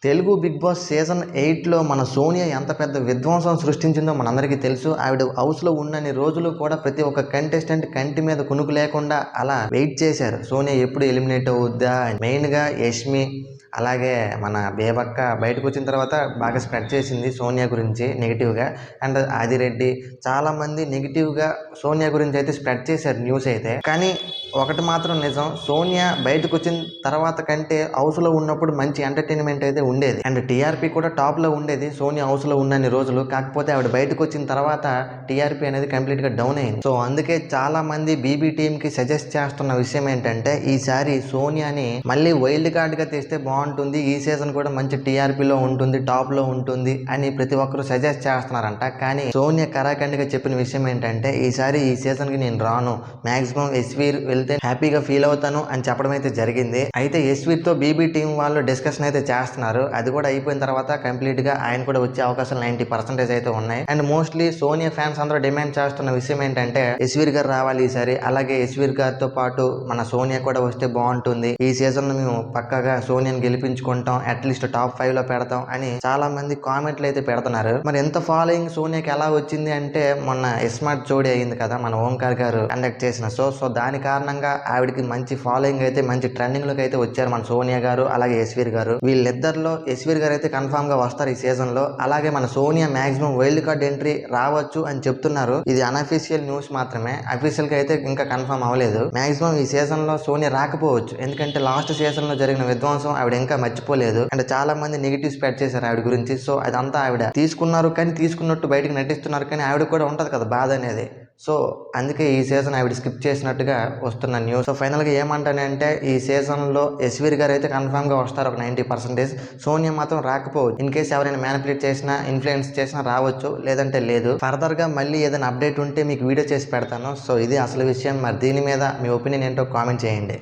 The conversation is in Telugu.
తెలుగు బిగ్ బాస్ సీజన్ 8లో మన సోనియా ఎంత పెద్ద విధ్వంసం సృష్టించిందో మనందరికీ తెలుసు. ఆవిడ హౌస్లో ఉన్నన్ని రోజులు కూడా ప్రతి ఒక్క కంటెస్టెంట్ కంటి మీద కునుకు లేకుండా అలా వెయిట్ చేశారు. సోనియా ఎప్పుడు ఎలిమినేట్ అవుద్దా అని. మెయిన్గా యష్మి అలాగే మన బేబక్క బయటకు వచ్చిన తర్వాత బాగా స్ప్రెడ్ చేసింది సోనియా గురించి నెగిటివ్గా. అండ్ ఆదిరెడ్డి చాలామంది నెగిటివ్గా సోనియా గురించి అయితే స్ప్రెడ్ చేశారు న్యూస్ అయితే. కానీ ఒకటి మాత్రం నిజం, సోనియా బయటకు వచ్చిన తర్వాత కంటే హౌస్లో ఉన్నప్పుడు మంచి ఎంటర్టైన్మెంట్ అయితే ఉండేది. అండ్ టీఆర్పీ కూడా టాప్లో ఉండేది సోనియా హౌస్లో ఉన్నన్ని రోజులు. కాకపోతే ఆవిడ బయటకు వచ్చిన తర్వాత టీఆర్పీ అనేది కంప్లీట్గా డౌన్ అయింది. సో అందుకే చాలా మంది బీబీ టీంకి సజెస్ట్ చేస్తున్న విషయం ఏంటంటే ఈసారి సోనియాని మళ్ళీ వైల్డ్ కార్డ్గా తెస్తే బాగుంటుంది, ఈ సీజన్ కూడా మంచి టీఆర్పీలో ఉంటుంది, టాప్లో ఉంటుంది అని ప్రతి ఒక్కరు సజెస్ట్ చేస్తున్నారంట. కానీ సోనియా కరాఖండిగా చెప్పిన విషయం ఏంటంటే ఈసారి ఈ సీజన్కి నేను రాను, మ్యాక్సిమం ఎస్వీర్ వెళ్తే హ్యాపీగా ఫీల్ అవుతాను అని చెప్పడం అయితే జరిగింది. అయితే ఎస్వీర్తో బీబీ టీం వాళ్ళు డిస్కషన్ అయితే చేస్తున్నారు. అది కూడా అయిపోయిన తర్వాత కంప్లీట్గా ఆయన కూడా వచ్చే అవకాశాలు 90% అయితే ఉన్నాయి. అండ్ మోస్ట్లీ సోనియా ఫ్యాన్స్ అందరూ డిమాండ్ చేస్తున్న విషయం ఏంటంటే ఎస్వీర్ గారు రావాలి ఈసారి, అలాగే ఎస్వీర్ గారితో పాటు మన సోనియా కూడా వస్తే బాగుంటుంది, ఈ సీజన్ లో మేము పక్కాగా సోనియాని గెలిపించుకుంటాం, అట్లీస్ట్ టాప్ 5 లో పెడతాం అని చాలా మంది కామెంట్లు అయితే పెడుతున్నారు. మరి ఎంత ఫాలోయింగ్ సోనియాకి ఎలా వచ్చింది అంటే మొన్న స్మార్ట్ జోడీ అయింది కదా మన ఓంకార్ గారు కండక్ట్ చేసిన సో దాని కారణంగా ఆవిడకి మంచి ఫాలోయింగ్ అయితే మంచి ట్రెండింగ్ లోకి అయితే వచ్చారు మన సోనియా గారు అలాగే ఎస్వీర్ గారు. వీళ్ళిద్దరిలో ఎస్వీర్ గారు అయితే కన్ఫామ్ గా వస్తారు ఈ సీజన్ లో. అలాగే మన Sonia maximum wild card entry రావచ్చు అని చెప్తున్నారు. ఇది అన్అఫీషియల్ న్యూస్ మాత్రమే, అఫీషియల్ గా అయితే ఇంకా కన్ఫర్మ్ అవ్వలేదు. మాక్సిమం ఈ సీజన్ లో సోనియా రాకపోవచ్చు, ఎందుకంటే లాస్ట్ సీజన్ లో జరిగిన విధ్వంసం ఆవిడ ఇంకా మర్చిపోలేదు. అండ్ చాలా మంది నెగిటివ్ స్ప్రెడ్ చేశారు ఆవిడ గురించి. సో అదంతా ఆవిడ తీసుకున్నారు, కానీ తీసుకున్నట్టు బయటకు నటిస్తున్నారు, కానీ ఆవిడ కూడా ఉంటది కదా బాధ అనేది. సో అందుకే ఈ సీజన్ ఆవిడ స్కిప్ చేసినట్టుగా వస్తున్న న్యూస్. సో ఫైనల్గా ఏమంటానంటే ఈ సీజన్లో ఎస్వీర్ గారు అయితే కన్ఫామ్గా వస్తారు ఒక 90%. సోనియా మాత్రం రాకపోవచ్చు. ఇన్ కేసు ఎవరైనా మ్యానిపులేట్ చేసినా ఇన్ఫ్లుయెన్స్ చేసినా రావచ్చు, లేదంటే లేదు. ఫర్దర్గా మళ్ళీ ఏదైనా అప్డేట్ ఉంటే మీకు వీడియో చేసి పెడతాను. సో ఇది అసలు విషయం. మరి దీని మీద మీ ఒపీనియన్ ఏంటో కామెంట్ చేయండి.